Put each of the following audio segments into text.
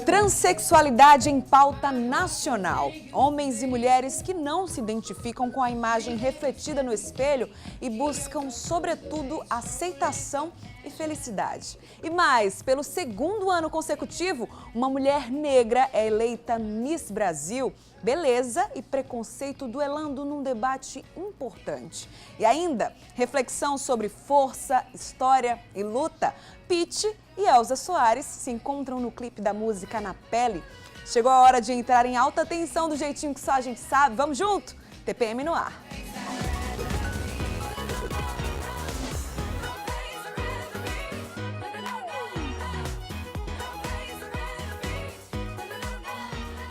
Transsexualidade em pauta nacional. Homens e mulheres que não se identificam com a imagem refletida no espelho e buscam, sobretudo, aceitação e felicidade. E mais, pelo segundo ano consecutivo, uma mulher negra é eleita Miss Brasil. Beleza e preconceito duelando num debate importante. E ainda, reflexão sobre força, história e luta. Pitty e Elza Soares se encontram no clipe da música Na Pele. Chegou a hora de entrar em alta tensão do jeitinho que só a gente sabe. Vamos junto? TPM no ar.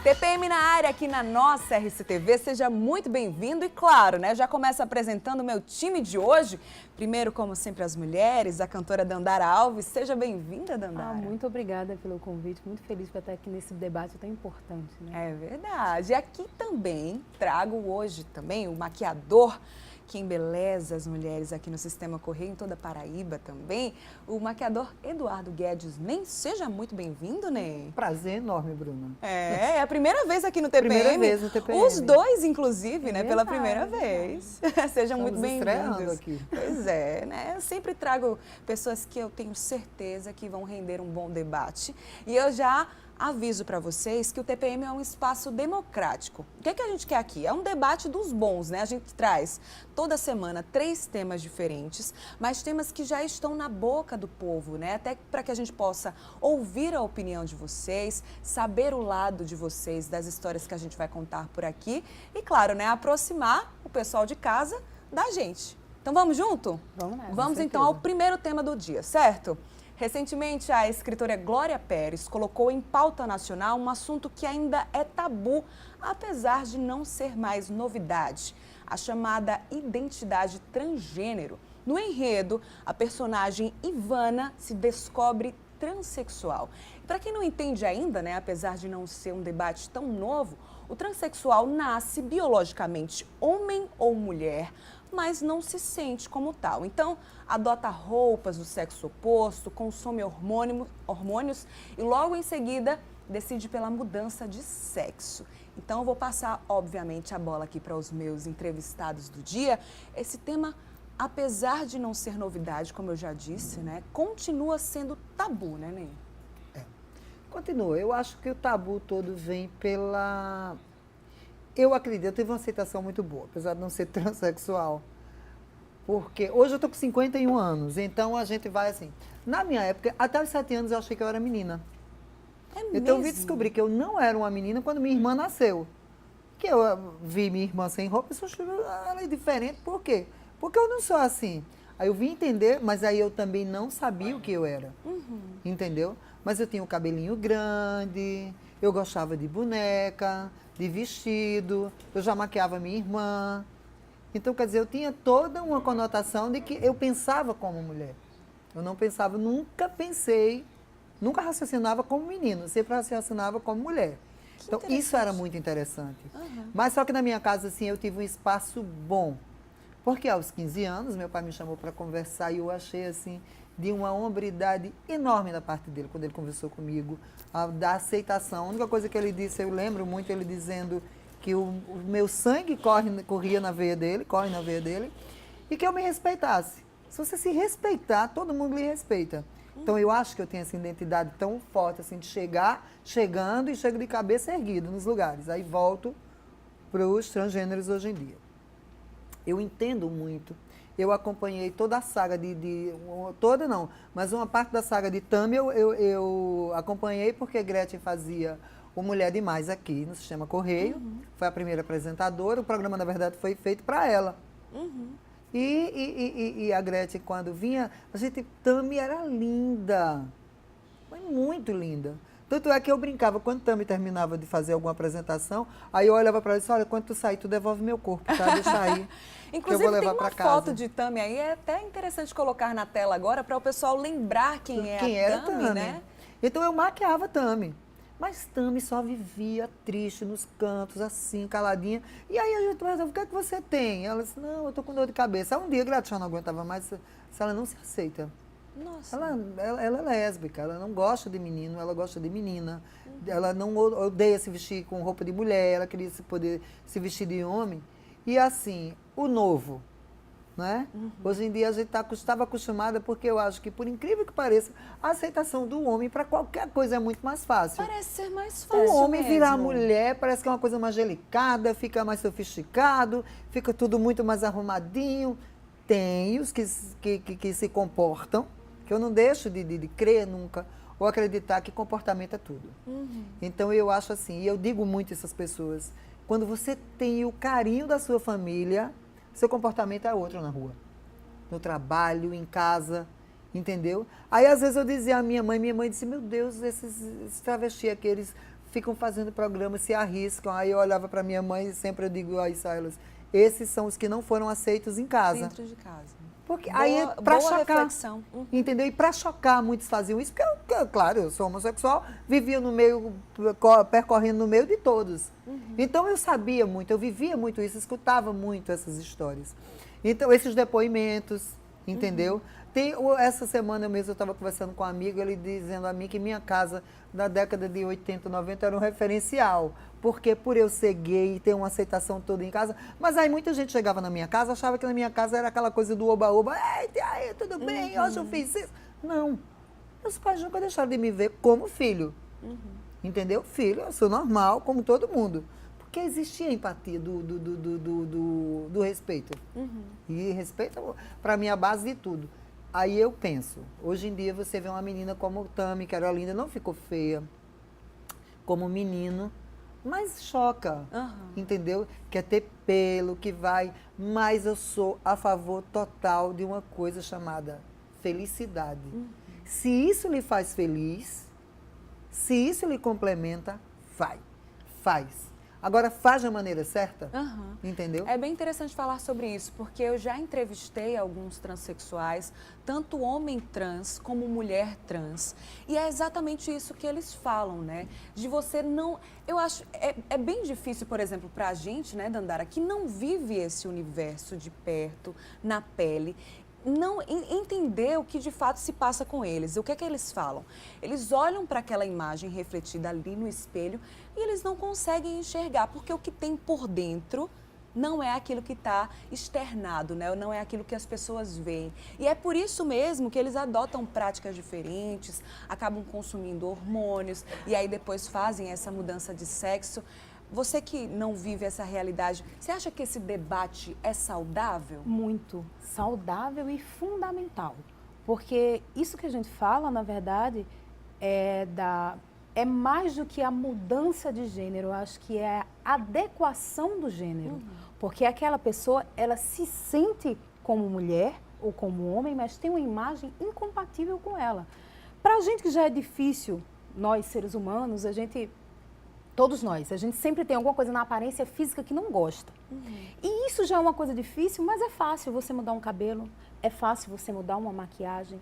TPM na área aqui na nossa RCTV, seja muito bem-vindo e claro, né, já começo apresentando o meu time de hoje. Primeiro, como sempre, as mulheres, a cantora Dandara Alves. Seja bem-vinda, Dandara. Muito obrigada pelo convite, muito feliz por estar aqui nesse debate tão importante, né? É verdade. E aqui também trago hoje também o maquiador que embeleza as mulheres aqui no Sistema Correio, em toda a Paraíba também, o maquiador Eduardo Guedes. Nem seja muito bem-vindo, Ney. Prazer enorme, Bruna. É a primeira vez aqui no TPM. Primeira vez no TPM. Os dois, inclusive, né, pela primeira verdade. vez. Sejam muito bem-vindos. Aqui. Pois é, né? Eu sempre trago pessoas que eu tenho certeza que vão render um bom debate. E eu já aviso para vocês que o TPM é um espaço democrático. O que é que a gente quer aqui? É um debate dos bons, né? A gente traz toda semana 3 temas diferentes, mas temas que já estão na boca do povo, né? Até para que a gente possa ouvir a opinião de vocês, saber o lado de vocês das histórias que a gente vai contar por aqui e, claro, né, aproximar o pessoal de casa da gente. Então vamos junto? Vamos nessa. Vamos então ao primeiro tema do dia, certo? Recentemente, a escritora Glória Pérez colocou em pauta nacional um assunto que ainda é tabu, apesar de não ser mais novidade, a chamada identidade transgênero. No enredo, a personagem Ivana se descobre transexual. Para quem não entende ainda, né, apesar de não ser um debate tão novo, o transexual nasce biologicamente homem ou mulher, mas não se sente como tal. Então, adota roupas do sexo oposto, consome hormônios e logo em seguida decide pela mudança de sexo. Então, eu vou passar, obviamente, a bola aqui para os meus entrevistados do dia. Esse tema, apesar de não ser novidade, como eu já disse, né, continua sendo tabu, né, Ney? Continua. Eu acho que o tabu todo vem pela... Eu acredito, eu tive uma aceitação muito boa, apesar de não ser transexual. Porque hoje eu estou com 51 anos, então a gente vai assim... Na minha época, até os 7 anos eu achei que eu era menina. Então eu vim descobrir que eu não era uma menina quando minha irmã nasceu. Que eu vi minha irmã sem roupa e achei ela é diferente. Por quê? Porque eu não sou assim. Aí eu vim entender, mas aí eu também não sabia o que eu era. Entendeu? Mas eu tinha um cabelinho grande, eu gostava de boneca, de vestido, eu já maquiava minha irmã. Então, quer dizer, eu tinha toda uma conotação de que eu pensava como mulher. Eu não pensava, nunca raciocinava como menino, sempre raciocinava como mulher. Então, isso era muito interessante. Mas só que na minha casa, assim, eu tive um espaço bom. Porque aos 15 anos, meu pai me chamou para conversar e eu achei, assim, de uma hombridade enorme da parte dele, quando ele conversou comigo, da aceitação. A única coisa que ele disse, eu lembro muito ele dizendo que o meu sangue corre na veia dele, e que eu me respeitasse. Se você se respeitar, todo mundo lhe respeita. Então, eu acho que eu tenho essa identidade tão forte, assim, de chegando e chego de cabeça erguida nos lugares. Aí volto para os transgêneros hoje em dia. Eu entendo muito. Eu acompanhei toda a saga toda não, mas uma parte da saga de Tami eu acompanhei porque Gretchen fazia o Mulher Demais aqui no Sistema Correio. Foi a primeira apresentadora, o programa, na verdade, foi feito para ela. E a Gretchen, quando vinha, Tami era linda, foi muito linda. Tanto é que eu brincava, quando Tami terminava de fazer alguma apresentação, aí eu olhava para ela e disse, olha, quando tu sair, tu devolve meu corpo, tá? Deixa aí. Inclusive, eu vou levar tem uma foto de Tami aí, é até interessante colocar na tela agora para o pessoal lembrar quem é a Tami, né? Então eu maquiava Tami. Mas Tami só vivia triste nos cantos, assim, caladinha. E aí a gente perguntava, o que é que você tem? Ela disse, não, eu tô com dor de cabeça. Aí um dia, Gratia não aguentava mais, se ela não se aceita. Nossa. Ela é lésbica, ela não gosta de menino, ela gosta de menina. Ela não odeia se vestir com roupa de mulher, ela queria poder se vestir de homem. E assim, o novo, né? Hoje em dia a gente estava acostumada, porque eu acho que, por incrível que pareça, a aceitação do homem para qualquer coisa é muito mais fácil. Parece ser mais fácil O homem mesmo. virar mulher parece que é uma coisa mais delicada, fica mais sofisticado, fica tudo muito mais arrumadinho. Tem os que se comportam, que eu não deixo de crer nunca, ou acreditar que comportamento é tudo. Então eu acho assim, e eu digo muito a essas pessoas, quando você tem o carinho da sua família, seu comportamento é outro na rua. No trabalho, em casa, entendeu? Aí às vezes eu dizia à minha mãe disse, meu Deus, esses travestis aqui, eles ficam fazendo programa, se arriscam. Aí eu olhava para minha mãe e sempre eu digo a Silas, esses são os que não foram aceitos em casa. Dentro de casa. Porque Boa, aí para boa chocar, reflexão. entendeu? E para chocar muitos faziam isso, porque claro, eu sou homossexual, vivia no meio, percorrendo no meio de todos. Então eu sabia muito, eu vivia muito isso, escutava muito essas histórias. Então esses depoimentos, entendeu? Essa semana mesmo eu estava conversando com um amigo, ele dizendo a mim que minha casa na década de 80, 90 era um referencial, porque por eu ser gay e ter uma aceitação toda em casa, mas aí muita gente chegava na minha casa, achava que na minha casa era aquela coisa do oba-oba, ei, aí, tudo bem, hoje eu fiz isso. Não, meus pais nunca deixaram de me ver como filho, entendeu? Filho, eu sou normal, como todo mundo, porque existia empatia do respeito, e respeito para mim é a base de tudo. Aí eu penso, hoje em dia você vê uma menina como Tami, que era linda, não ficou feia, como menino, mas choca, entendeu? Quer ter pelo, que vai, mas eu sou a favor total de uma coisa chamada felicidade. Se isso lhe faz feliz, se isso lhe complementa, faz. Agora, faz da maneira certa, entendeu? É bem interessante falar sobre isso, porque eu já entrevistei alguns transexuais, tanto homem trans como mulher trans. E é exatamente isso que eles falam, né? De você não... Eu acho... É bem difícil, por exemplo, para a gente, né, Dandara, que não vive esse universo de perto, na pele, não entender o que de fato se passa com eles. O que é que eles falam? Eles olham para aquela imagem refletida ali no espelho e eles não conseguem enxergar, porque o que tem por dentro não é aquilo que está externado, né? Não é aquilo que as pessoas veem. E é por isso mesmo que eles adotam práticas diferentes, acabam consumindo hormônios e aí depois fazem essa mudança de sexo. Você que não vive essa realidade, você acha que esse debate é saudável? Muito saudável e fundamental, porque isso que a gente fala, na verdade, é mais do que a mudança de gênero, eu acho que é a adequação do gênero, porque aquela pessoa, ela se sente como mulher ou como homem, mas tem uma imagem incompatível com ela. Para a gente que já é difícil, nós seres humanos, todos nós, a gente sempre tem alguma coisa na aparência física que não gosta. E isso já é uma coisa difícil, mas é fácil você mudar um cabelo, é fácil você mudar uma maquiagem,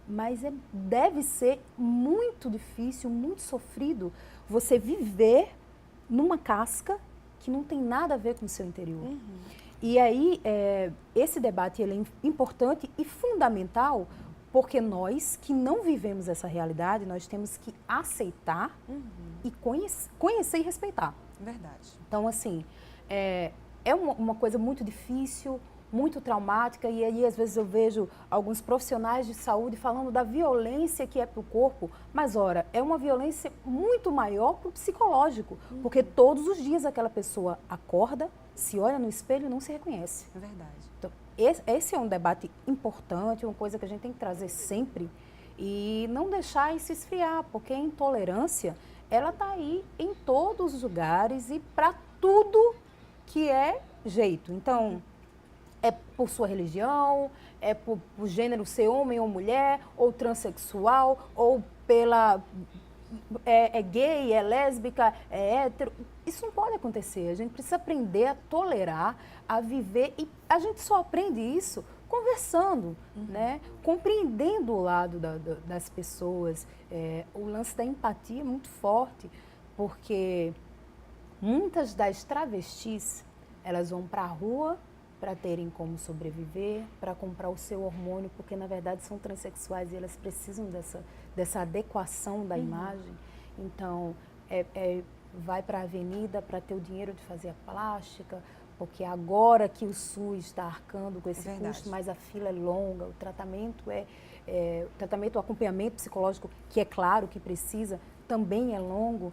mas deve ser muito difícil, muito sofrido você viver numa casca que não tem nada a ver com o seu interior. E aí, esse debate ele é importante e fundamental, porque nós que não vivemos essa realidade, nós temos que aceitar e conhecer e respeitar. Verdade. Então, assim, é uma coisa muito difícil, muito traumática, e aí às vezes eu vejo alguns profissionais de saúde falando da violência que é para o corpo, mas ora, é uma violência muito maior para o psicológico, porque todos os dias aquela pessoa acorda, se olha no espelho e não se reconhece. É verdade. Então, esse é um debate importante, uma coisa que a gente tem que trazer sempre e não deixar isso esfriar, porque a intolerância, ela está aí em todos os lugares e para tudo que é jeito. Então, é por sua religião, é por gênero ser homem ou mulher, ou transexual, ou é gay, é lésbica, é hétero. Isso não pode acontecer. A gente precisa aprender a tolerar, a viver. E a gente só aprende isso conversando, né? Compreendendo o lado das pessoas. O lance da empatia é muito forte, porque muitas das travestis, elas vão para a rua para terem como sobreviver, para comprar o seu hormônio, porque na verdade são transexuais e elas precisam dessa adequação da imagem. Então, vai para a avenida para ter o dinheiro de fazer a plástica, porque agora que o SUS está arcando com esse custo, mas a fila é longa, o tratamento o acompanhamento psicológico, que é claro que precisa, também é longo,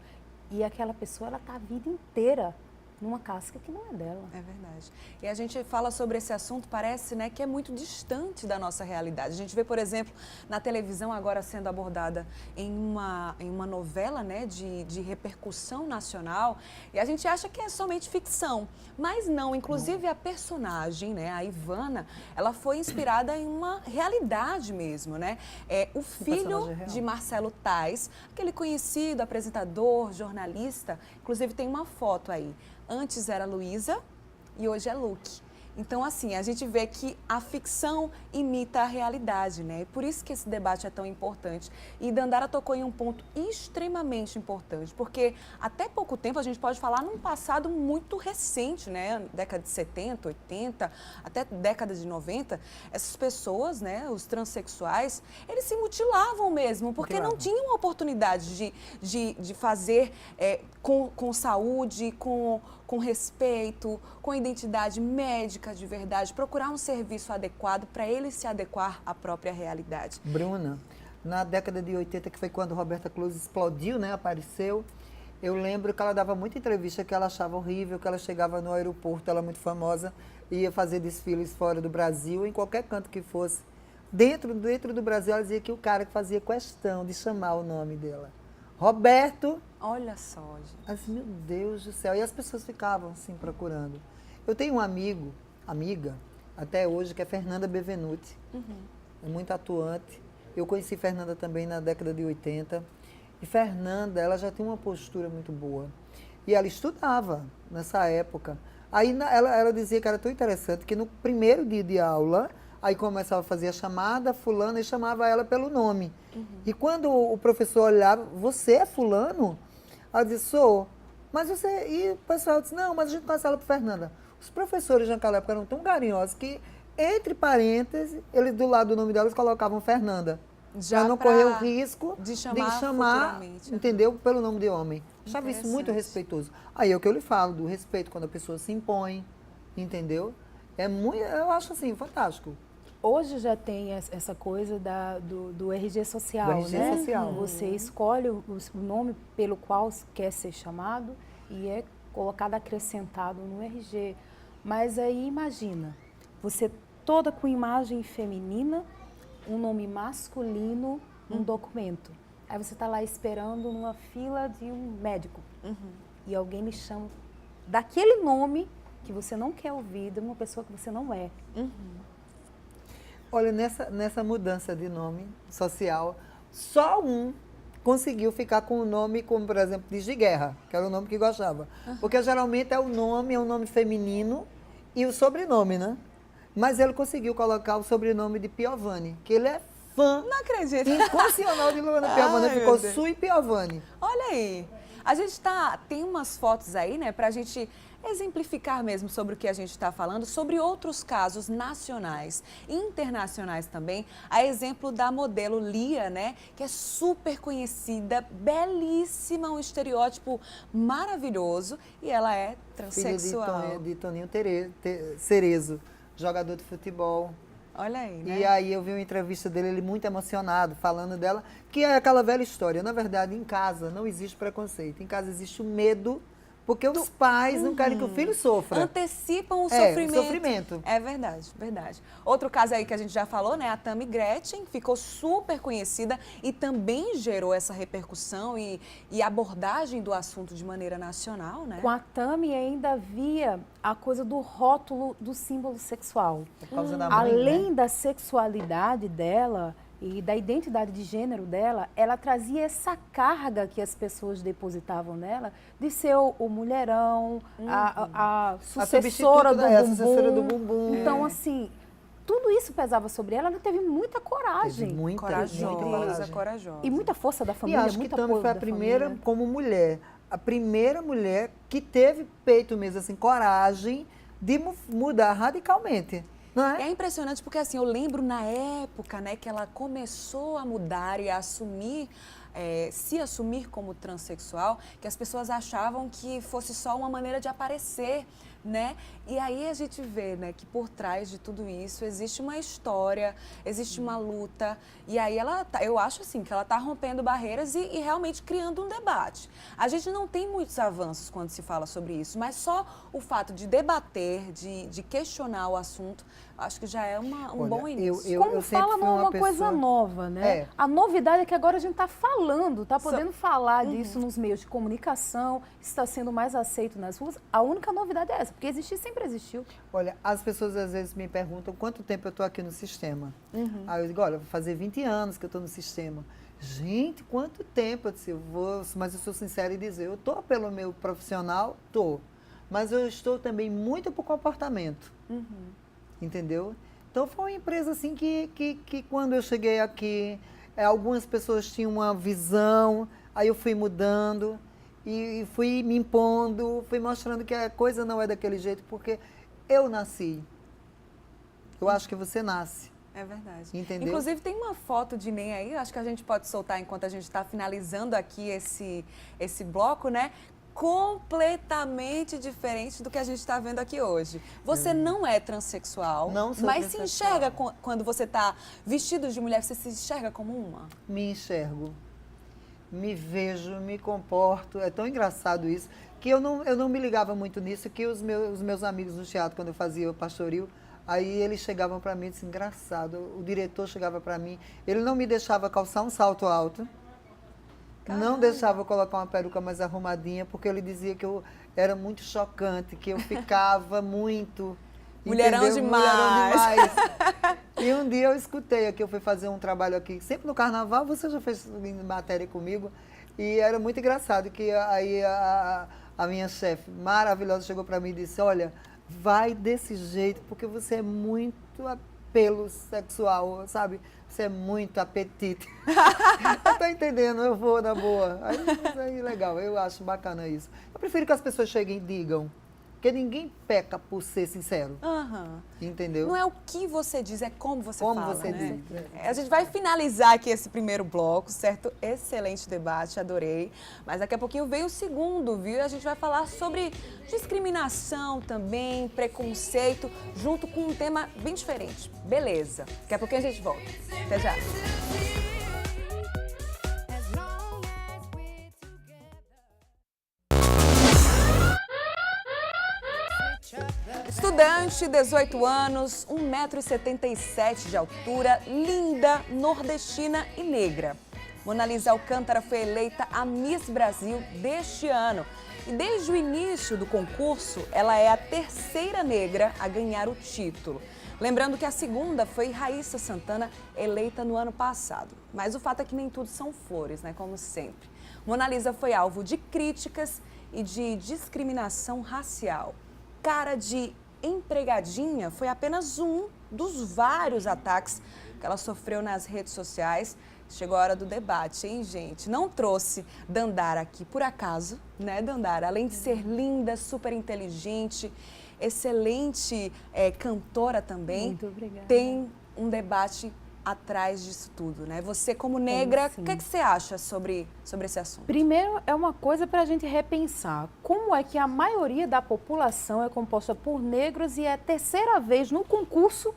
e aquela pessoa ela está a vida inteira numa casca que não é dela. É verdade. E a gente fala sobre esse assunto, parece, né, que é muito distante da nossa realidade. A gente vê, por exemplo, na televisão agora sendo abordada em uma novela, né, de repercussão nacional, e a gente acha que é somente ficção, mas não. Inclusive a personagem, né, a Ivana, ela foi inspirada em uma realidade mesmo, né? O filho de Marcelo Tais, aquele conhecido apresentador, jornalista, inclusive tem uma foto aí. Antes era Luísa e hoje é Luke. Então, assim, a gente vê que a ficção imita a realidade, né? E por isso que esse debate é tão importante. E Dandara tocou em um ponto extremamente importante, porque até pouco tempo a gente pode falar num passado muito recente, né? Década de 70, 80, até década de 90, essas pessoas, né, os transexuais, eles se mutilavam mesmo, porque não tinham oportunidade de fazer com saúde, com respeito, com identidade médica de verdade, procurar um serviço adequado para ele se adequar à própria realidade. Bruna, na década de 80, que foi quando Roberta Close explodiu, né, apareceu, eu lembro que ela dava muita entrevista que ela achava horrível, que ela chegava no aeroporto, ela muito famosa, ia fazer desfiles fora do Brasil, em qualquer canto que fosse. Dentro do Brasil, ela dizia que o cara que fazia questão de chamar o nome dela. Roberto. Olha só, gente. Assim, meu Deus do céu. E as pessoas ficavam assim procurando. Eu tenho um amiga, até hoje, que é Fernanda Bevenuti. É muito atuante. Eu conheci Fernanda também na década de 80. E Fernanda, ela já tem uma postura muito boa. E ela estudava nessa época. Aí ela dizia que era tão interessante que no primeiro dia de aula, aí começava a fazer a chamada, fulana, e chamava ela pelo nome. E quando o professor olhava, você é fulano? Ela disse, sou. Mas você... E o pessoal disse, não, mas a gente passa ela para Fernanda. Os professores naquela época eram tão carinhosos que, entre parênteses, eles do lado do nome dela, eles colocavam Fernanda. Já não correr o risco de chamar entendeu? Pelo nome de homem. Achava isso muito respeitoso. Aí é o que eu lhe falo, do respeito, quando a pessoa se impõe, entendeu? É muito, eu acho assim, fantástico. Hoje já tem essa coisa do RG social, do RG né? social. Você escolhe o nome pelo qual quer ser chamado e é colocado acrescentado no RG. Mas aí imagina, você toda com imagem feminina, um nome masculino, um documento. Aí você está lá esperando numa fila de um médico e alguém lhe chama daquele nome que você não quer ouvir, de uma pessoa que você não é. Olha, nessa mudança de nome social, só um conseguiu ficar com o nome, como por exemplo, de Guerra, que era o nome que gostava. Porque geralmente é um nome feminino e o sobrenome, né? Mas ele conseguiu colocar o sobrenome de Piovani, que ele é fã. Não acredito. Incondicional de Luana Piovani, ficou Sui Piovani. Olha aí. A gente tem umas fotos aí, né, pra gente exemplificar mesmo sobre o que a gente está falando, sobre outros casos nacionais e internacionais também, a exemplo da modelo Lia, né, que é super conhecida, belíssima, um estereótipo maravilhoso e ela é transexual. Filha de Toninho Cerezo, jogador de futebol. Olha aí, né? E aí eu vi uma entrevista dele, ele muito emocionado, falando dela, que é aquela velha história. Na verdade, em casa não existe preconceito, em casa existe o medo, porque os pais não querem que o filho sofra. Antecipam o sofrimento. O sofrimento. É verdade, verdade. Outro caso aí que a gente já falou, né? A Tammy Gretchen, ficou super conhecida e também gerou essa repercussão e abordagem do assunto de maneira nacional, né? Com a Tammy ainda havia a coisa do rótulo do símbolo sexual. Por causa da mãe, além né? da sexualidade dela e da identidade de gênero dela, ela trazia essa carga que as pessoas depositavam nela de ser o mulherão, a sucessora do bumbum. Então, assim, tudo isso pesava sobre ela. Ela teve muita coragem. Teve muita corajosa. E muita força da família. E acho que Tammy foi a primeira, como mulher, a primeira mulher que teve peito mesmo, assim, coragem de mudar radicalmente, não é? É impressionante porque, assim, eu lembro na época, né, que ela começou a mudar e a assumir, se assumir como transexual, que as pessoas achavam que fosse só uma maneira de aparecer, né? E aí a gente vê, né, que por trás de tudo isso existe uma história, existe uma luta, e aí eu acho assim que ela está rompendo barreiras e realmente criando um debate. A gente não tem muitos avanços quando se fala sobre isso, mas só o fato de debater, de questionar o assunto, acho que já é um bom início. Como eu sempre fala fui uma coisa pessoa- nova, né? É. A novidade é que agora a gente está falando, está podendo falar disso nos meios de comunicação, está sendo mais aceito nas ruas. A única novidade é essa, porque existir sempre existiu. Olha, as pessoas às vezes me perguntam quanto tempo eu estou aqui no sistema. Aí eu digo, olha, vou fazer 20 anos que eu estou no sistema. Gente, quanto tempo? Eu disse, mas eu sou sincera em dizer, eu estou pelo meu profissional, estou. Mas eu estou também muito por comportamento. Entendeu? Então foi uma empresa assim que quando eu cheguei aqui, algumas pessoas tinham uma visão, aí eu fui mudando e fui me impondo, fui mostrando que a coisa não é daquele jeito, porque eu nasci. Eu acho que você nasce. É verdade. Entendeu? Inclusive, tem uma foto de Ney aí, acho que a gente pode soltar enquanto a gente está finalizando aqui esse bloco, né? Completamente diferente do que a gente está vendo aqui hoje. Você não é transexual, Não sou mas transexual. se enxerga quando você está vestido de mulher, você se enxerga como uma? Me enxergo, me vejo, me comporto. É tão engraçado isso, que eu não me ligava muito nisso, que os meus amigos no teatro, quando eu fazia o pastoril, aí eles chegavam para mim e disseram, engraçado, o diretor chegava para mim, ele não me deixava calçar um salto alto, não deixava eu colocar uma peruca mais arrumadinha, porque ele dizia que eu era muito chocante, que eu ficava muito... Mulherão entendeu? demais. Mulherão demais. E um dia eu escutei aqui, eu fui fazer um trabalho aqui, sempre no carnaval, você já fez matéria comigo, e era muito engraçado que aí a minha chefe maravilhosa chegou para mim e disse, olha, vai desse jeito, porque você é muito apelo sexual, sabe? Você é muito apetite. Eu tô entendendo, eu vou na boa. Aí legal, eu acho bacana isso. Eu prefiro que as pessoas cheguem e digam, porque ninguém peca por ser sincero. Entendeu? Não é o que você diz, é como você Como fala, você né? diz. A gente vai finalizar aqui esse primeiro bloco, certo? Excelente debate, adorei. Mas daqui a pouquinho vem o segundo, viu? E a gente vai falar sobre discriminação também, preconceito, junto com um tema bem diferente. Beleza. Daqui a pouquinho a gente volta. Até já. Estudante, 18 anos, 1,77 m de altura, linda, nordestina e negra. Mona Lisa Alcântara foi eleita a Miss Brasil deste ano. E desde o início do concurso, ela é a terceira negra a ganhar o título. Lembrando que a segunda foi Raíssa Santana, eleita no ano passado. Mas o fato é que nem tudo são flores, né? Como sempre. Mona Lisa foi alvo de críticas e de discriminação racial. Cara de empregadinha foi apenas um dos vários ataques que ela sofreu nas redes sociais. Chegou a hora do debate, hein, gente? Não trouxe Dandara aqui por acaso, né, Dandara? Além de ser linda, super inteligente, excelente cantora também. Muito obrigada. Tem um debate atrás disso tudo, né? Você, como negra, o que você acha sobre esse assunto? Primeiro, é uma coisa para a gente repensar. Como é que a maioria da população é composta por negros e é a terceira vez no concurso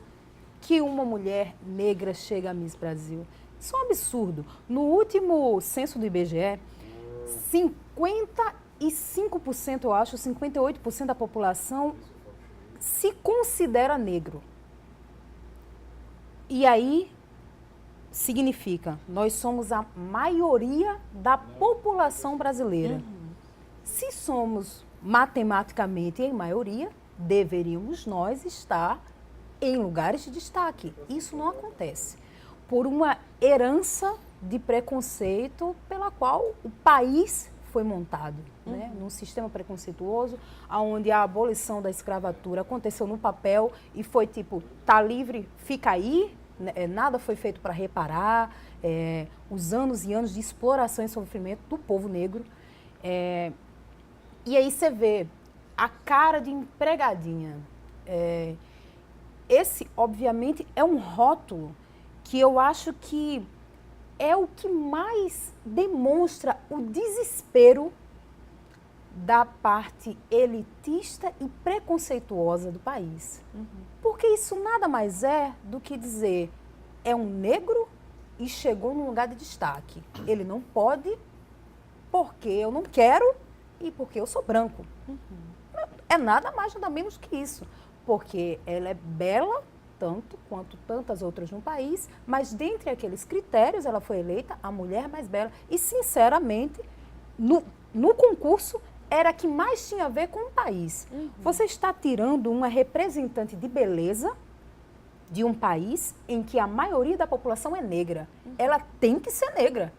que uma mulher negra chega a Miss Brasil? Isso é um absurdo. No último censo do IBGE, 55%, eu acho, 58% da população se considera negro. E aí significa, nós somos a maioria da população brasileira. Se somos matematicamente em maioria, deveríamos nós estar em lugares de destaque. Isso não acontece. Por uma herança de preconceito pela qual o país foi montado, né? Num sistema preconceituoso, onde a abolição da escravatura aconteceu no papel e foi tipo, tá livre, fica aí, né? Nada foi feito para reparar os anos e anos de exploração e sofrimento do povo negro. E aí você vê a cara de empregadinha, Esse, obviamente, é um rótulo que eu acho que é o que mais demonstra o desespero da parte elitista e preconceituosa do país. Porque isso nada mais é do que dizer, é um negro e chegou num lugar de destaque. Ele não pode porque eu não quero e porque eu sou branco. É nada mais, nada menos que isso. Porque ela é bela, tanto quanto tantas outras no país, mas dentre aqueles critérios ela foi eleita a mulher mais bela. E, sinceramente, no concurso, era a que mais tinha a ver com o país. Você está tirando uma representante de beleza de um país em que a maioria da população é negra. Ela tem que ser negra.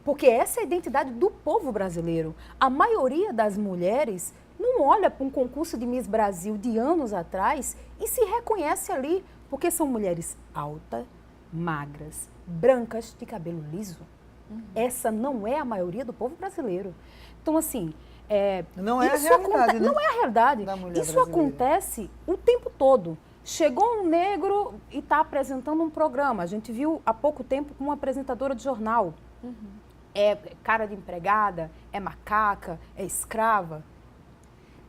Porque essa é a identidade do povo brasileiro. A maioria das mulheres não olha para um concurso de Miss Brasil de anos atrás e se reconhece ali, porque são mulheres altas, magras, brancas, de cabelo liso. Essa não é a maioria do povo brasileiro. Então, assim... não é a realidade, né? Não é a realidade. Da mulher Isso brasileira. acontece o tempo todo. Chegou um negro e está apresentando um programa. A gente viu há pouco tempo com uma apresentadora de jornal. É cara de empregada, é macaca, é escrava.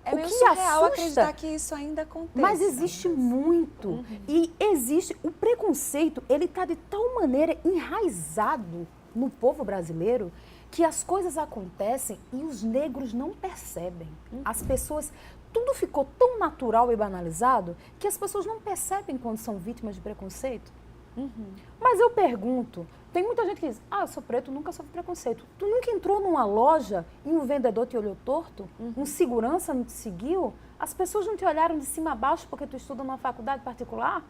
É O meio que surreal assusta, acreditar que isso ainda acontece. mas existe muito. E existe, o preconceito, ele está de tal maneira enraizado no povo brasileiro que as coisas acontecem e os negros não percebem. As pessoas, tudo ficou tão natural e banalizado que as pessoas não percebem quando são vítimas de preconceito. Mas eu pergunto, tem muita gente que diz, eu sou preto, nunca sofri preconceito. Tu nunca entrou numa loja e um vendedor te olhou torto? Um segurança não te seguiu? As pessoas não te olharam de cima a baixo porque tu estuda numa faculdade particular?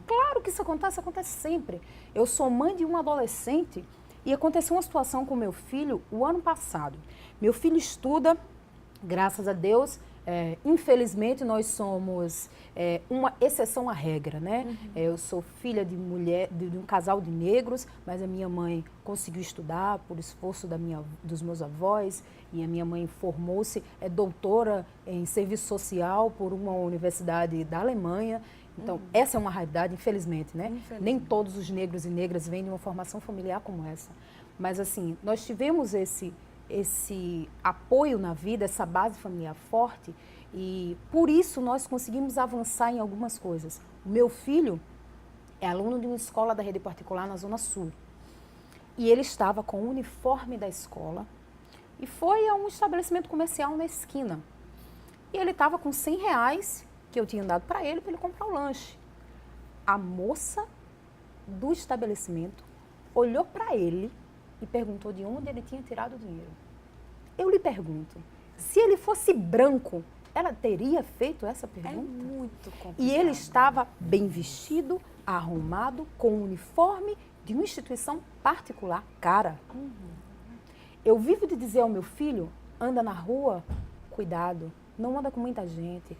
Claro que isso acontece sempre. Eu sou mãe de um adolescente e aconteceu uma situação com meu filho o ano passado. Meu filho estuda, graças a Deus, infelizmente nós somos uma exceção à regra, né? Eu sou filha de mulher, de um casal de negros, mas a minha mãe conseguiu estudar por esforço dos meus avós e a minha mãe formou-se, é doutora em serviço social por uma universidade da Alemanha. Então, essa é uma raridade, infelizmente, né? Nem todos os negros e negras vêm de uma formação familiar como essa. Mas, assim, nós tivemos esse apoio na vida, essa base familiar forte e, por isso, nós conseguimos avançar em algumas coisas. O meu filho é aluno de uma escola da rede particular na Zona Sul. E ele estava com o uniforme da escola e foi a um estabelecimento comercial na esquina. E ele estava com R$100 que eu tinha dado para ele comprar o lanche. A moça do estabelecimento olhou para ele e perguntou de onde ele tinha tirado o dinheiro. Eu lhe pergunto, se ele fosse branco, ela teria feito essa pergunta? É muito complicado. E ele estava bem vestido, arrumado, com um uniforme de uma instituição particular cara. Eu vivo de dizer ao meu filho, anda na rua, cuidado, não anda com muita gente.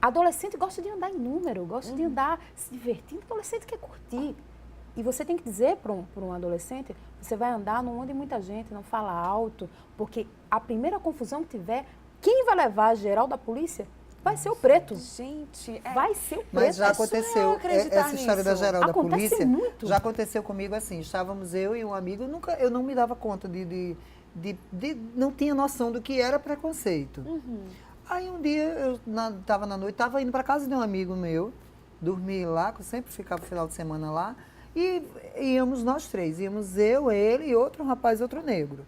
Adolescente gosta de andar em número, gosta de andar se divertindo, adolescente quer curtir. E você tem que dizer para um adolescente, você vai andar, não ande muita gente, não fala alto, porque a primeira confusão que tiver, quem vai levar a geral da polícia vai ser o preto. Gente, Vai ser o preto. Mas já É surreal aconteceu, acreditar essa história da nisso. geral da Acontece polícia, muito. já aconteceu comigo assim, estávamos eu e um amigo, eu não me dava conta não tinha noção do que era preconceito. Aí um dia, eu estava na noite, estava indo para casa de um amigo meu, dormi lá, que eu sempre ficava no final de semana lá, e íamos nós três, íamos eu, ele e outro rapaz, outro negro.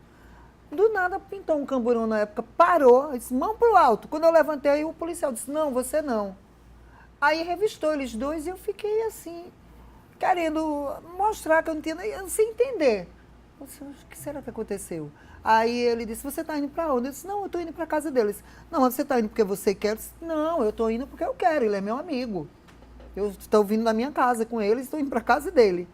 Do nada pintou um camburão na época, parou, disse, mão pro alto. Quando eu levantei, o policial disse, não, você não. Aí revistou eles dois e eu fiquei assim, querendo mostrar que eu não tinha, sem entender. Eu disse, o que será que aconteceu? Aí ele disse, você está indo para onde? Eu disse, não, eu estou indo para a casa dele. Ele disse, não, mas você está indo porque você quer? Eu disse, não, eu estou indo porque eu quero, ele é meu amigo. Eu estou vindo da minha casa com ele, estou indo para a casa dele.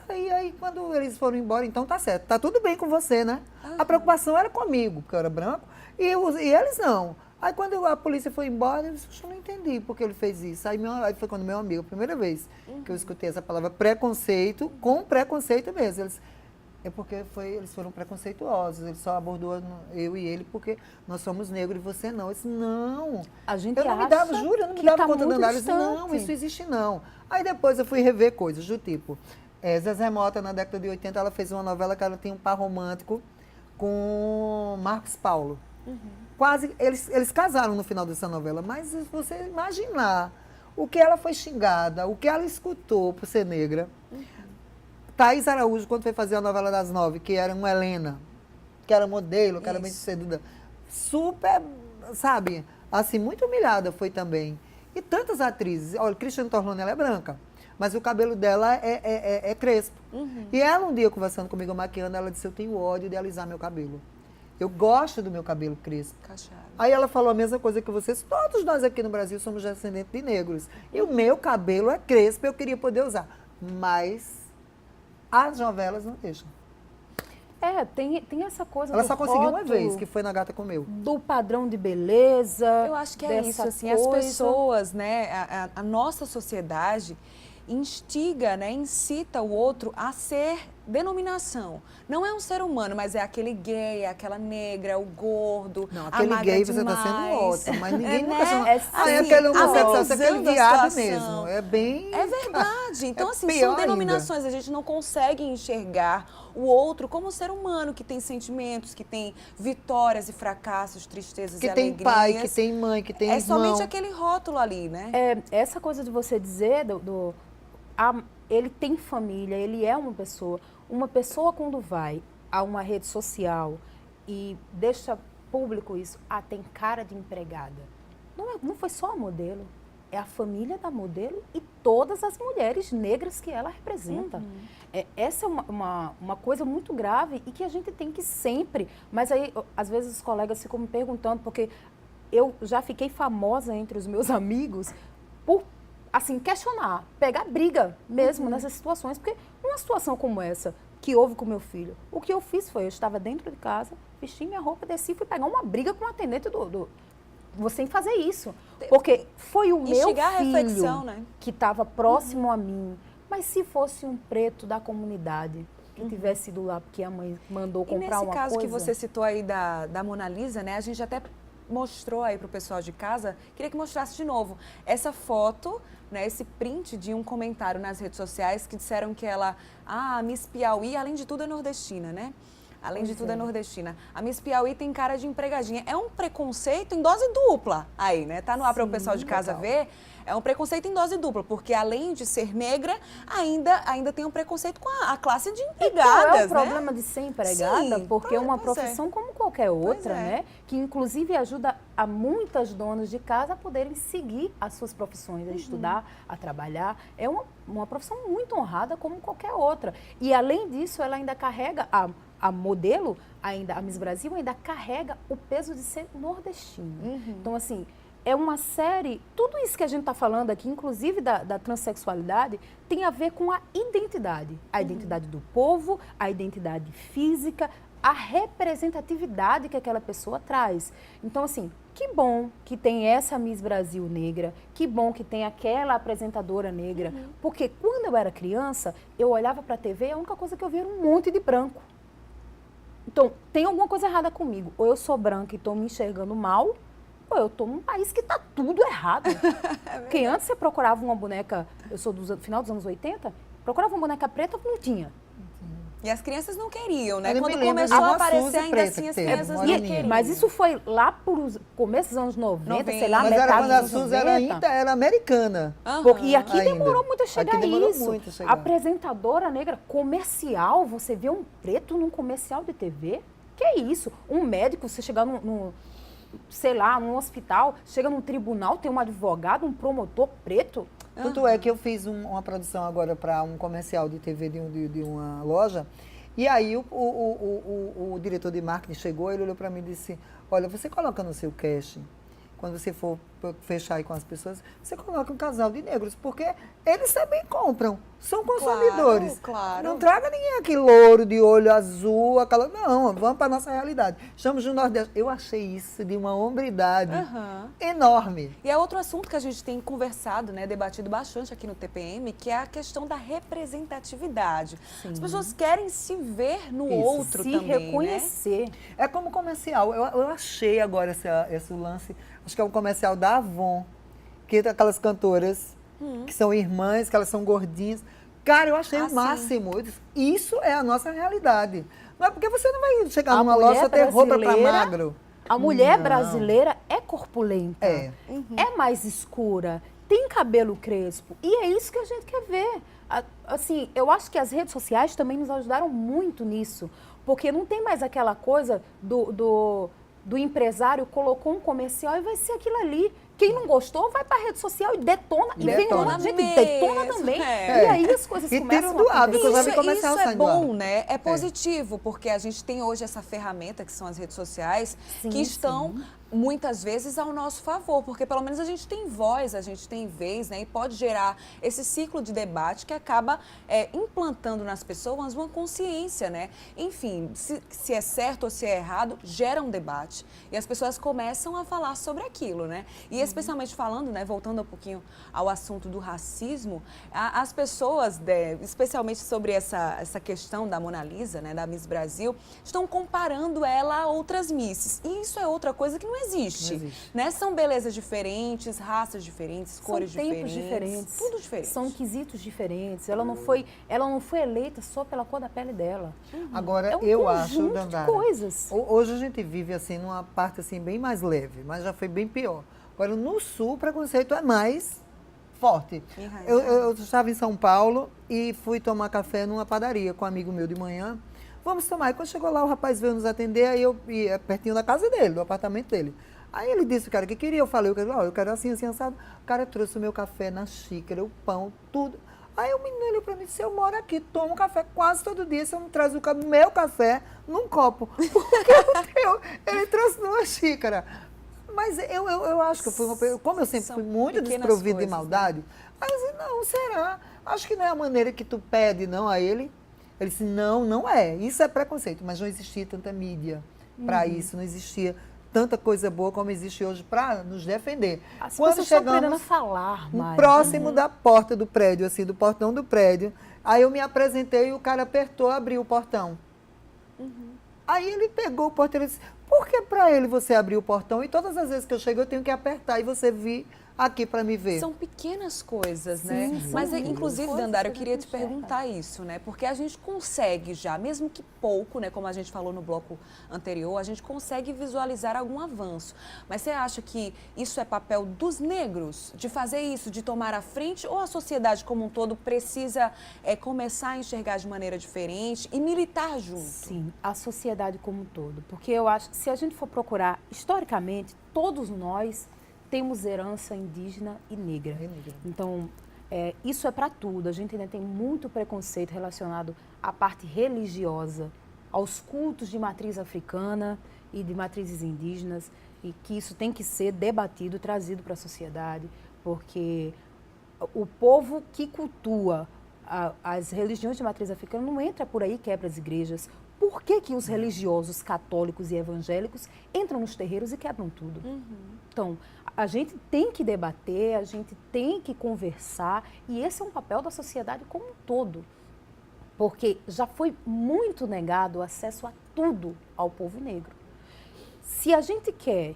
Aí quando eles foram embora, então tá certo, tá tudo bem com você, né? A preocupação era comigo, porque eu era branco, e eles não. Aí quando a polícia foi embora, eu disse, eu não entendi porque ele fez isso. Aí foi quando meu amigo, a primeira vez que eu escutei essa palavra preconceito, com preconceito mesmo. Ele disse, É porque eles foram preconceituosos, ele só abordou eu e ele porque nós somos negros e você não. Eu disse, não, A gente eu não me acha dava, juro, eu não me que dava tá conta de muito andar. Eu disse, não, distante. isso existe não. Aí depois eu fui rever coisas do tipo, Zezé Mota, na década de 80, ela fez uma novela que ela tinha um par romântico com Marcos Paulo. Quase, eles casaram no final dessa novela, mas se você imaginar o que ela foi xingada, o que ela escutou por ser negra. Thaís Araújo, quando foi fazer a novela das 9, que era uma Helena, que era modelo, que era bem sucedida, super, sabe, assim, muito humilhada foi também. E tantas atrizes, olha, Cristiane Torlone, ela é branca, mas o cabelo dela é crespo. E ela um dia, conversando comigo, maquiando, ela disse, eu tenho ódio de alisar meu cabelo. Eu gosto do meu cabelo crespo. Cacheado. Aí ela falou a mesma coisa que vocês, todos nós aqui no Brasil somos descendentes de negros. E o meu cabelo é crespo, eu queria poder usar. Mas as novelas não deixam. Tem essa coisa Ela do só conseguiu uma rótulo, vez, que foi na Gata Comeu. do padrão de beleza. Eu acho que é dessa isso, assim, as coisa. pessoas, né, a nossa sociedade instiga, né, incita o outro a ser denominação. Não é um ser humano, mas é aquele gay, é aquela negra, o gordo, Não, a aquele magra gay você demais. está sendo ótimo, mas ninguém nunca né? chama. É É assim, aquele homossexual, é aquele amenizando a viado situação. mesmo. É bem... É verdade. Então, É assim, pior são ainda. denominações. A gente não consegue enxergar o outro como um ser humano que tem sentimentos, que tem vitórias e fracassos, tristezas Que e tem alegrias. pai, que tem mãe, que tem É irmão. somente aquele rótulo ali, né? Essa coisa de você dizer ele tem família, ele é uma pessoa. Uma pessoa quando vai a uma rede social e deixa público isso, tem cara de empregada. Não foi só a modelo, é a família da modelo e todas as mulheres negras que ela representa. Essa é uma coisa muito grave e que a gente tem que sempre... Mas aí, às vezes, os colegas ficam me perguntando, porque eu já fiquei famosa entre os meus amigos por, assim, questionar, pegar briga mesmo nessas situações. Porque uma situação como essa, que houve com meu filho, o que eu fiz foi, eu estava dentro de casa, vesti minha roupa, desci e fui pegar uma briga com o atendente você em fazer isso. Porque foi o meu Instigar a filho reflexão, né? que estava próximo a mim. Mas se fosse um preto da comunidade, que tivesse ido lá porque a mãe mandou E comprar nesse uma caso coisa... que você citou aí da Mona Lisa, né? A gente até mostrou aí para o pessoal de casa, queria que mostrasse de novo essa foto, né, esse print de um comentário nas redes sociais que disseram que ela, Miss Piauí, além de tudo é nordestina, né? Além de tudo é nordestina. A Miss Piauí tem cara de empregadinha. É um preconceito em dose dupla aí, né? Tá no ar para o pessoal de casa ver. É um preconceito em dose dupla, porque além de ser negra, ainda tem um preconceito com a classe de empregadas, Qual é o né? problema de ser empregada? Sim, porque é uma pois profissão como qualquer outra, é. né? Que inclusive ajuda a muitas donas de casa a poderem seguir as suas profissões, a estudar, a trabalhar. É uma profissão muito honrada como qualquer outra. E além disso, ela ainda carrega, a modelo, a Miss Brasil ainda carrega o peso de ser nordestina. Então, assim, é uma série, tudo isso que a gente está falando aqui, inclusive da transexualidade, tem a ver com a identidade. A identidade do povo, a identidade física, a representatividade que aquela pessoa traz. Então, assim, que bom que tem essa Miss Brasil negra, que bom que tem aquela apresentadora negra, porque quando eu era criança, eu olhava para a TV e a única coisa que eu via era um monte de branco. Então, tem alguma coisa errada comigo. Ou eu sou branca e estou me enxergando mal, ou eu estou num país que está tudo errado. Porque antes você procurava uma boneca, eu sou do final dos anos 80, procurava uma boneca preta, não tinha. E as crianças não queriam, né? Eu me Quando lembro começou de a uma aparecer, Suzy ainda preta assim, que as teve, crianças uma não menina. queriam. Mas isso foi lá para os começos dos anos 90, sei lá, Mas metade era dos quando a anos Suzy 90. era americana. E aqui Ainda. demorou muito a chegar Aqui demorou isso. muito a chegar. Apresentadora negra, comercial, você vê um preto num comercial de TV? Que é isso? Um médico, você chegar sei lá, num hospital, chega num tribunal, tem um advogado, um promotor preto. Tanto é que eu fiz uma produção agora para um comercial de TV de uma loja. E aí o diretor de marketing chegou, ele olhou para mim e disse, olha, você coloca no seu casting, quando você for fechar aí com as pessoas, você coloca um casal de negros, porque eles também compram. são consumidores. Claro. Não traga ninguém aqui louro, de olho azul, aquela... Não, vamos para a nossa realidade. Estamos no Nordeste. Eu achei isso de uma hombridade enorme. E é outro assunto que a gente tem conversado, né, debatido bastante aqui no TPM, que é a questão da representatividade. Sim. As pessoas querem se ver no outro se também, reconhecer. né? É como comercial. Eu achei agora esse lance, acho que é um comercial da Avon, que tem aquelas cantoras que são irmãs, que elas são gordinhas. Cara, eu achei o máximo. Eu disse, isso é a nossa realidade. Não é porque você não vai chegar numa loja e ter roupa para magro. A mulher Não. brasileira é corpulenta, É. é mais escura, tem cabelo crespo. E é isso que a gente quer ver. Assim, eu acho que as redes sociais também nos ajudaram muito nisso. Porque não tem mais aquela coisa do empresário colocou um comercial e vai ser aquilo ali. Quem não gostou vai para a rede social e detona. E vem Detona. lá, gente, Mesmo, detona também. é. E aí as coisas E começam tira do a hábito, que eu já acontecer. vi comercial Isso é saindo lá. bom, né? É positivo, porque a gente tem hoje essa ferramenta, que são as redes sociais, Sim, que estão muitas vezes ao nosso favor, porque pelo menos a gente tem voz, a gente tem vez, né? E pode gerar esse ciclo de debate que acaba implantando nas pessoas uma consciência, né? Enfim, se é certo ou se é errado, gera um debate. E as pessoas começam a falar sobre aquilo, né? E especialmente falando, né? Voltando um pouquinho ao assunto do racismo, as pessoas, especialmente sobre essa questão da Mona Lisa, né? Da Miss Brasil, estão comparando ela a outras misses. E isso é outra coisa que não existe. Não existe. Né? São belezas diferentes, raças diferentes, cores São tempos diferentes. Tudo diferente. São quesitos diferentes. Ela não foi eleita só pela cor da pele dela. Agora, É um eu acho, conjunto de Dandara, coisas. hoje a gente vive assim numa parte assim bem mais leve, mas já foi bem pior. Agora, no Sul, o preconceito é mais forte. Eu estava em São Paulo e fui tomar café numa padaria com um amigo meu de manhã. Vamos tomar. E quando chegou lá, o rapaz veio nos atender, aí eu ia pertinho da casa dele, do apartamento dele. Aí ele disse o cara que queria, eu falei, eu quero assim, assim, assado. O cara trouxe o meu café na xícara, o pão, tudo. Aí o menino olhou para mim e disse, eu moro aqui, tomo café quase todo dia, você não traz o meu café num copo. Porque o teu, ele trouxe numa xícara. Mas eu acho que eu fui uma pessoa, como eu sempre São fui muito pequenas desprovida de coisas, maldade, aí eu disse, não, será? Acho que não é a maneira que tu pede, não, a ele. Ele disse, não, não é. Isso é preconceito, mas não existia tanta mídia para isso, não existia tanta coisa boa como existe hoje para nos defender. As Quando pessoas estão aprendendo a chegamos falar mais. próximo da porta do prédio, assim, do portão do prédio, aí eu me apresentei e o cara apertou, abriu o portão. Aí ele pegou o portão e disse, por que para ele você abriu o portão e todas as vezes que eu chego eu tenho que apertar e você vir aqui para me ver? São pequenas coisas, né? Sim, Mas, são inclusive, coisas Dandara, eu que a queria gente te perguntar isso, né? Porque a gente consegue já, mesmo que pouco, né? Como a gente falou no bloco anterior, a gente consegue visualizar algum avanço. Mas você acha que isso é papel dos negros, de fazer isso, de tomar a frente, ou a sociedade como um todo precisa começar a enxergar de maneira diferente e militar junto? Sim, a sociedade como um todo. Porque eu acho que se a gente for procurar, historicamente, todos nós temos herança indígena e negra. Então, isso é para tudo. A gente ainda tem muito preconceito relacionado à parte religiosa, aos cultos de matriz africana e de matrizes indígenas, e que isso tem que ser debatido, trazido para a sociedade, porque o povo que cultua as religiões de matriz africana não entra por aí e quebra as igrejas. Por que os religiosos católicos e evangélicos entram nos terreiros e quebram tudo? Então, a gente tem que debater, a gente tem que conversar, e esse é um papel da sociedade como um todo. Porque já foi muito negado o acesso a tudo ao povo negro. Se a gente quer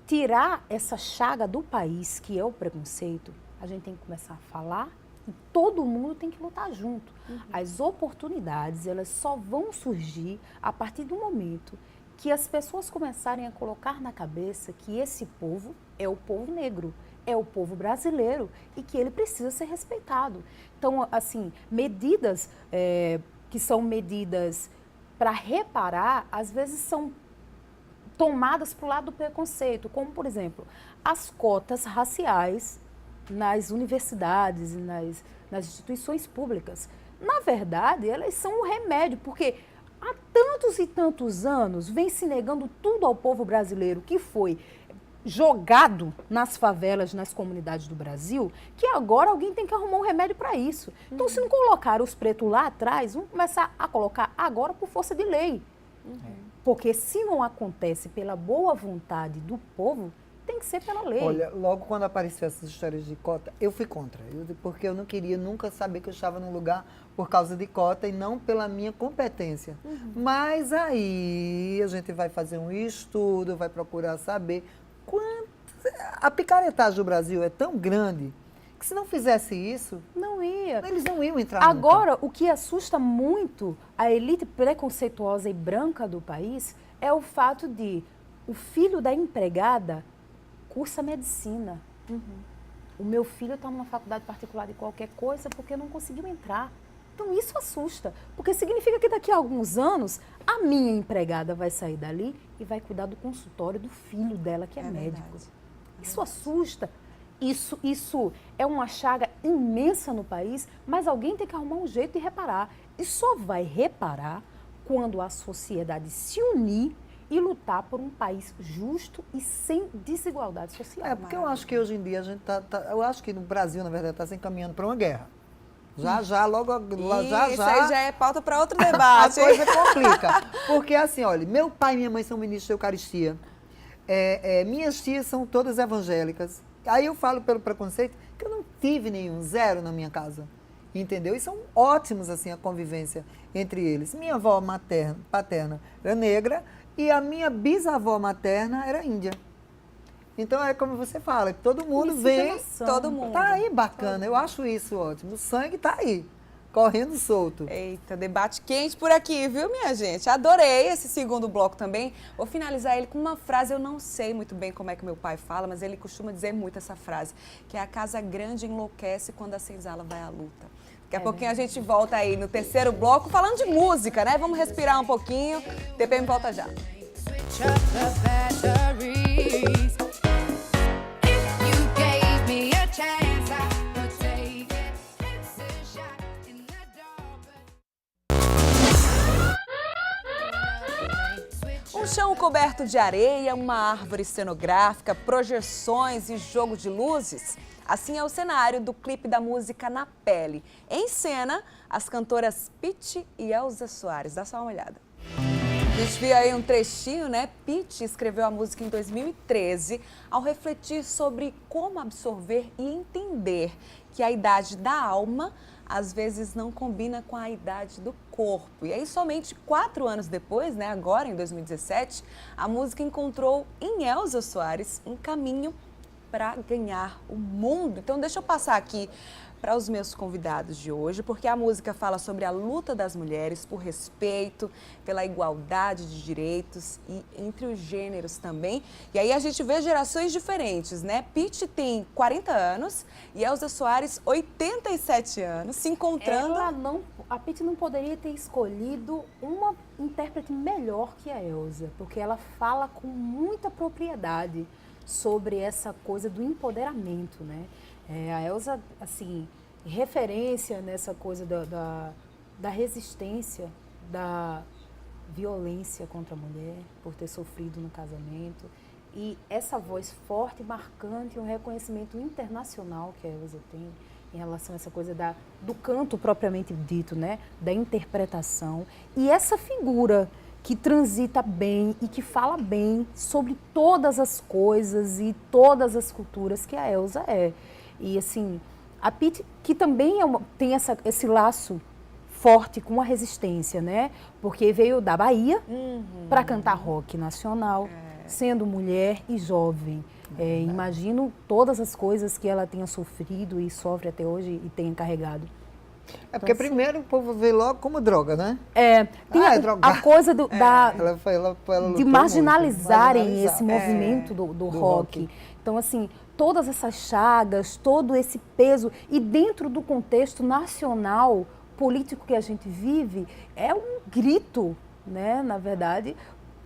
tirar essa chaga do país, que é o preconceito, a gente tem que começar a falar e todo mundo tem que lutar junto. As oportunidades, elas só vão surgir a partir do momento que as pessoas começarem a colocar na cabeça que esse povo é o povo negro, é o povo brasileiro e que ele precisa ser respeitado. Então, assim, medidas que são medidas para reparar, às vezes são tomadas para o lado do preconceito, como, por exemplo, as cotas raciais nas universidades e nas instituições públicas. Na verdade, elas são um remédio, porque há tantos e tantos anos vem se negando tudo ao povo brasileiro, que foi jogado nas favelas, nas comunidades do Brasil, que agora alguém tem que arrumar um remédio para isso. Então, se não colocar os pretos lá atrás, vamos começar a colocar agora por força de lei. Porque se não acontece pela boa vontade do povo, tem que ser pela lei. Olha, logo quando apareceu essas histórias de cota, eu fui contra. Porque eu não queria nunca saber que eu estava num lugar por causa de cota e não pela minha competência. Mas aí a gente vai fazer um estudo, vai procurar saber quanto... A picaretagem do Brasil é tão grande que se não fizesse isso, não ia. Eles não iam entrar Agora, nunca. O que assusta muito a elite preconceituosa e branca do país é o fato de o filho da empregada cursa medicina. O meu filho está numa faculdade particular de qualquer coisa porque não conseguiu entrar. Então isso assusta, porque significa que daqui a alguns anos a minha empregada vai sair dali e vai cuidar do consultório do filho dela, que é médico. Verdade. Isso assusta. Isso é uma chaga imensa no país, mas alguém tem que arrumar um jeito de reparar. E só vai reparar quando a sociedade se unir e lutar por um país justo e sem desigualdade social. Porque eu acho que hoje em dia a gente eu acho que no Brasil, na verdade, está se encaminhando para uma guerra. Isso aí já é pauta para outro debate. A coisa complica. Porque assim, olha, meu pai e minha mãe são ministros da Eucaristia. Minhas tias são todas evangélicas. Aí eu falo pelo preconceito que eu não tive nenhum, zero na minha casa. Entendeu? E são ótimos, assim, a convivência entre eles. Minha avó paterna era negra e a minha bisavó materna era índia. Então, é como você fala, todo mundo vem, todo mundo. Tá aí bacana, eu acho isso ótimo. O sangue tá aí, correndo solto. Eita, debate quente por aqui, viu, minha gente? Adorei esse segundo bloco também. Vou finalizar ele com uma frase, eu não sei muito bem como é que meu pai fala, mas ele costuma dizer muito essa frase, que é: a casa grande enlouquece quando a senzala vai à luta. Daqui a pouquinho a gente volta aí no terceiro bloco falando de música, né? Vamos respirar um pouquinho. TPM volta já. Um chão coberto de areia, uma árvore cenográfica, projeções e jogo de luzes. Assim é o cenário do clipe da música Na Pele. Em cena, as cantoras Pitty e Elza Soares. Dá só uma olhada. A gente viu aí um trechinho, né? Pitty escreveu a música em 2013 ao refletir sobre como absorver e entender que a idade da alma às vezes não combina com a idade do corpo. E aí, somente 4 anos depois, né, agora em 2017, a música encontrou em Elza Soares um caminho para ganhar o mundo. Então, deixa eu passar aqui para os meus convidados de hoje, porque a música fala sobre a luta das mulheres por respeito, pela igualdade de direitos e entre os gêneros também. E aí a gente vê gerações diferentes, né? Pitty tem 40 anos e Elza Soares 87 anos, se encontrando. A Pitty não poderia ter escolhido uma intérprete melhor que a Elza, porque ela fala com muita propriedade sobre essa coisa do empoderamento, né? A Elza, assim, referência nessa coisa da resistência, da violência contra a mulher, por ter sofrido no casamento. E essa voz forte, marcante, um reconhecimento internacional que a Elza tem em relação a essa coisa do canto propriamente dito, né? Da interpretação. E essa figura que transita bem e que fala bem sobre todas as coisas e todas as culturas que a Elza é. E assim, a Pitty, que também tem esse laço forte com a resistência, né? Porque veio da Bahia para cantar rock nacional, sendo mulher e jovem. Imagino todas as coisas que ela tenha sofrido e sofre até hoje e tenha carregado. Porque primeiro o povo vê logo como droga, né? Tem a coisa de marginalizarem muito. esse movimento do rock. Então, assim, todas essas chagas, todo esse peso, e dentro do contexto nacional, político que a gente vive, é um grito, né, na verdade,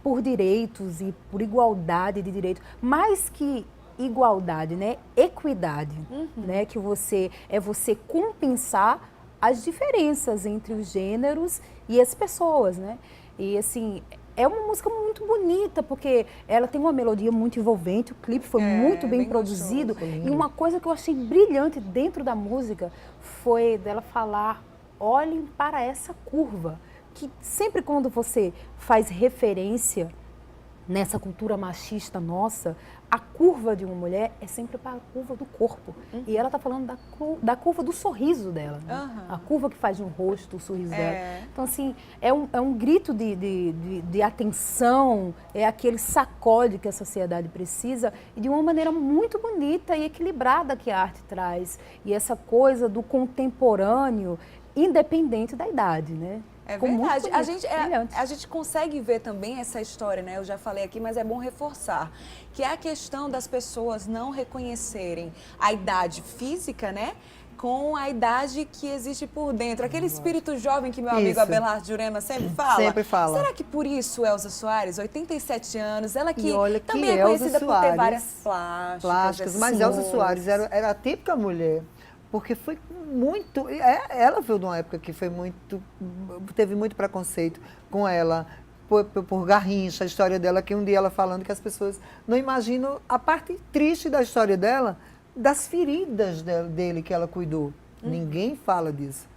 por direitos e por igualdade de direitos. Mais que igualdade, né, equidade, né, que você compensar as diferenças entre os gêneros e as pessoas, né? E assim, é uma música muito bonita, porque ela tem uma melodia muito envolvente, o clipe foi muito bem produzido. gostoso. E uma coisa que eu achei brilhante dentro da música foi dela falar, olhem para essa curva, que sempre quando você faz referência nessa cultura machista nossa, a curva de uma mulher é sempre para a curva do corpo. E ela está falando da curva do sorriso dela. Né? A curva que faz no rosto, o sorriso dela. Então, assim, é um grito de atenção, é aquele sacode que a sociedade precisa, e de uma maneira muito bonita e equilibrada que a arte traz. E essa coisa do contemporâneo, independente da idade, né? É verdade. A gente consegue ver também essa história, né? Eu já falei aqui, mas é bom reforçar. Que é a questão das pessoas não reconhecerem a idade física, né? Com a idade que existe por dentro. Aquele espírito jovem que meu amigo Abelardo Jurema sempre fala. Sempre fala. Será que por isso Elza Soares, 87 anos, ela que também que é conhecida Elza por ter Soares, várias plásticas. mas Elza Soares era a típica mulher. Porque foi muito... Ela veio de uma época que teve muito preconceito com ela, por Garrincha, a história dela, que um dia ela falando que as pessoas não imaginam a parte triste da história dela, das feridas dele que ela cuidou. Ninguém fala disso.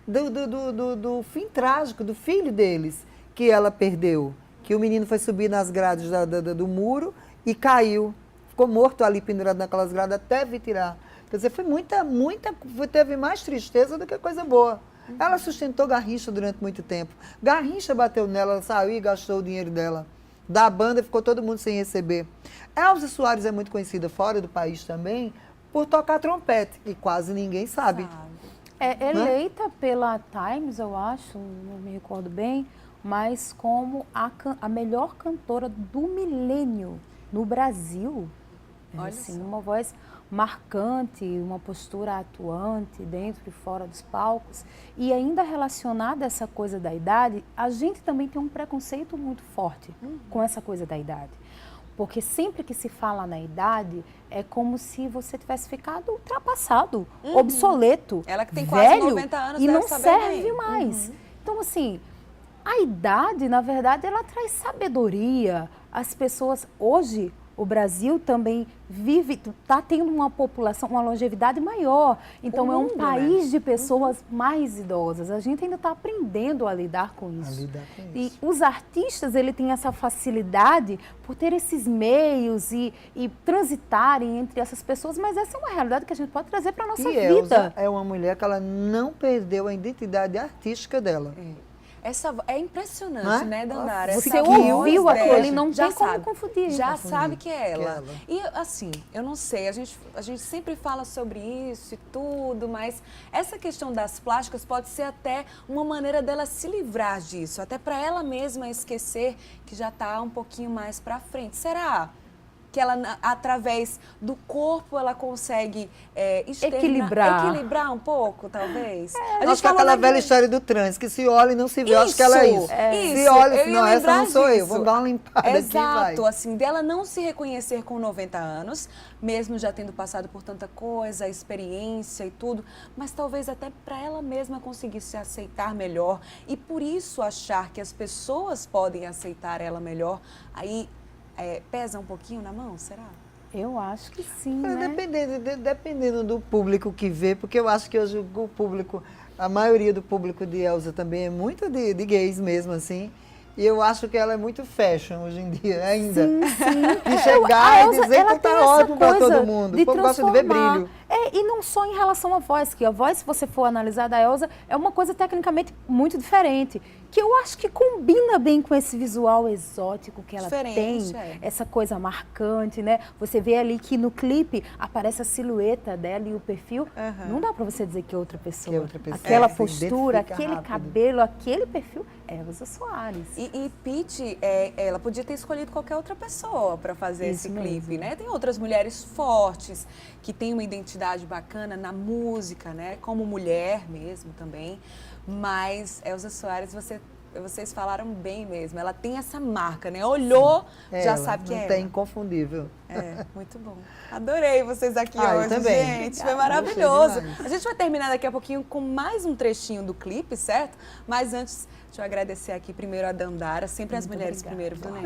Do fim trágico, do filho deles, que ela perdeu. Que o menino foi subir nas grades do muro e caiu. Ficou morto ali, pendurado naquelas grades, até vir tirar. Quer dizer, teve mais tristeza do que coisa boa. Ela sustentou Garrincha durante muito tempo. Garrincha bateu nela, ela saiu e gastou o dinheiro dela. Da banda ficou todo mundo sem receber. Elza Soares é muito conhecida fora do país também por tocar trompete, e quase ninguém sabe. É eleita pela Times, eu acho, não me recordo bem, mas como a melhor cantora do milênio no Brasil. Olha assim, só. uma voz marcante, uma postura atuante dentro e fora dos palcos. E ainda relacionada a essa coisa da idade, a gente também tem um preconceito muito forte com essa coisa da idade. Porque sempre que se fala na idade, é como se você tivesse ficado ultrapassado, obsoleto, Ela que tem velho, quase 90 anos, e deve não saber serve bem. mais. Então, assim, a idade, na verdade, ela traz sabedoria. As pessoas, hoje, o Brasil também está tendo uma população, uma longevidade maior. Então, é um país de pessoas mais idosas. A gente ainda está aprendendo a lidar com isso. E os artistas, ele tem essa facilidade por ter esses meios e transitarem entre essas pessoas, mas essa é uma realidade que a gente pode trazer para a nossa vida. Elza é uma mulher que ela não perdeu a identidade artística dela. É impressionante, né, Dandara? Você ouviu aquilo e não tem como sabe, confundir. Já sabe que é ela. E assim, eu não sei, a gente sempre fala sobre isso e tudo, mas essa questão das plásticas pode ser até uma maneira dela se livrar disso, até para ela mesma esquecer que já está um pouquinho mais para frente. Será que ela, através do corpo, ela consegue equilibrar um pouco, talvez? A gente fala aquela velha história do trânsito, que se olha e não se vê. Eu acho que ela é isso. Se olha, não, essa não sou eu. Vamos dar uma limpada aqui, vai. Exato, assim, dela não se reconhecer com 90 anos, mesmo já tendo passado por tanta coisa, experiência e tudo, mas talvez até para ela mesma conseguir se aceitar melhor e por isso achar que as pessoas podem aceitar ela melhor, aí pesa um pouquinho na mão, será? Eu acho que sim, né? Dependendo do público que vê, porque eu acho que hoje o público, a maioria do público de Elza também é muito de gays mesmo, assim. E eu acho que ela é muito fashion hoje em dia, ainda. Sim. De chegar e dizer que tá ótimo para todo mundo. O povo gosta de ver brilho. E não só em relação à voz, que a voz, se você for analisar da Elza, é uma coisa tecnicamente muito diferente. Que eu acho que combina bem com esse visual exótico que ela tem. Essa coisa marcante, né? Você vê ali que no clipe aparece a silhueta dela e o perfil. Não dá para você dizer que é outra pessoa. Aquela postura, aquele cabelo, aquele perfil é Elza Soares. E Pitty, ela podia ter escolhido qualquer outra pessoa para fazer esse clipe, né? Tem outras mulheres fortes, que têm uma identidade bacana na música, né? Como mulher mesmo também. Mas Elza Soares, vocês falaram bem mesmo. Ela tem essa marca, né? Olhou, já sabe que é ela. É inconfundível. Muito bom. Adorei vocês aqui Eu hoje, também. gente. Foi Obrigada. maravilhoso. Gostei demais. A gente vai terminar daqui a pouquinho com mais um trechinho do clipe, certo? Mas antes, deixa eu agradecer aqui primeiro a Dandara, sempre as mulheres primeiro, viu, Ney?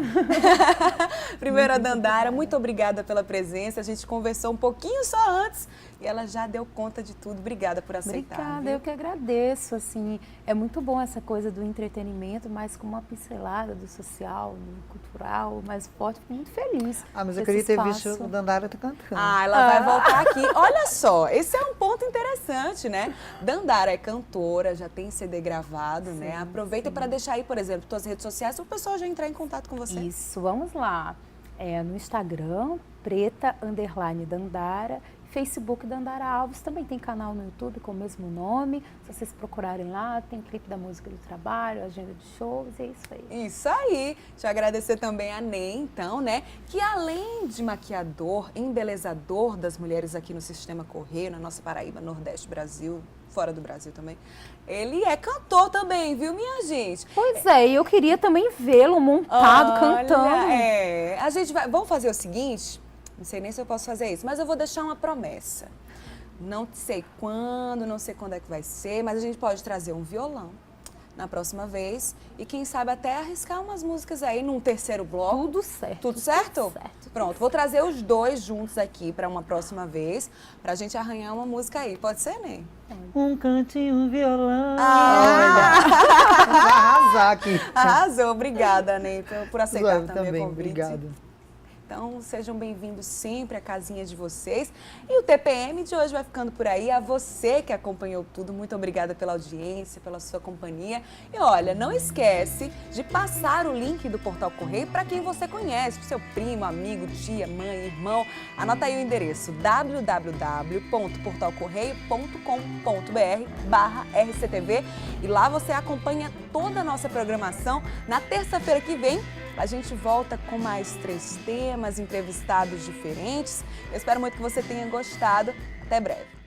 Primeiro a Dandara, muito obrigada pela presença. A gente conversou um pouquinho só antes e ela já deu conta de tudo. Obrigada por aceitar. Obrigada, viu? eu que agradeço, assim, é muito bom essa coisa do entretenimento, mas com uma pincelada do social, do cultural, mais forte, fico muito feliz. Mas eu desse queria ter espaço. visto o Dandara cantando. Ela vai voltar aqui. Olha só, esse é um ponto interessante, né? Dandara é cantora, já tem CD gravado, né? Aproveita para deixar aí, por exemplo, suas redes sociais, para o pessoal já entrar em contato com você. Isso, vamos lá. No Instagram, preta_dandara, Facebook Dandara Alves, também tem canal no YouTube com o mesmo nome, se vocês procurarem lá, tem clipe da música do trabalho, agenda de shows, é isso aí. Isso aí. Deixa eu agradecer também a Ney, então, né? Que além de maquiador, embelezador das mulheres aqui no Sistema Correio, na nossa Paraíba, Nordeste, Brasil, fora do Brasil também, ele é cantor também, viu, minha gente? Pois é, e eu queria também vê-lo montado, cantando. A gente vai, vamos fazer o seguinte, não sei nem se eu posso fazer isso, mas eu vou deixar uma promessa. Não sei quando, não sei quando é que vai ser, mas a gente pode trazer um violão na próxima vez e quem sabe até arriscar umas músicas aí num terceiro bloco. Tudo certo. Tudo certo? Tudo certo. Pronto, vou trazer os dois juntos aqui para uma próxima vez, pra gente arranhar uma música aí. Pode ser, Ney? Um cantinho, um violão. Vai arrasar aqui. Arrasou, obrigada, Ney, por aceitar Eu também o convite. obrigado. Então, sejam bem-vindos sempre à casinha de vocês. E o TPM de hoje vai ficando por aí. A você que acompanhou tudo, muito obrigada pela audiência, pela sua companhia. E olha, não esquece de passar o link do Portal Correio para quem você conhece, para seu primo, amigo, tia, mãe, irmão. Anota aí o endereço www.portalcorreio.com.br/RCTV e lá você acompanha toda a nossa programação. Na terça-feira que vem, a gente volta com mais 3 temas, entrevistados diferentes. Eu espero muito que você tenha gostado. Até breve.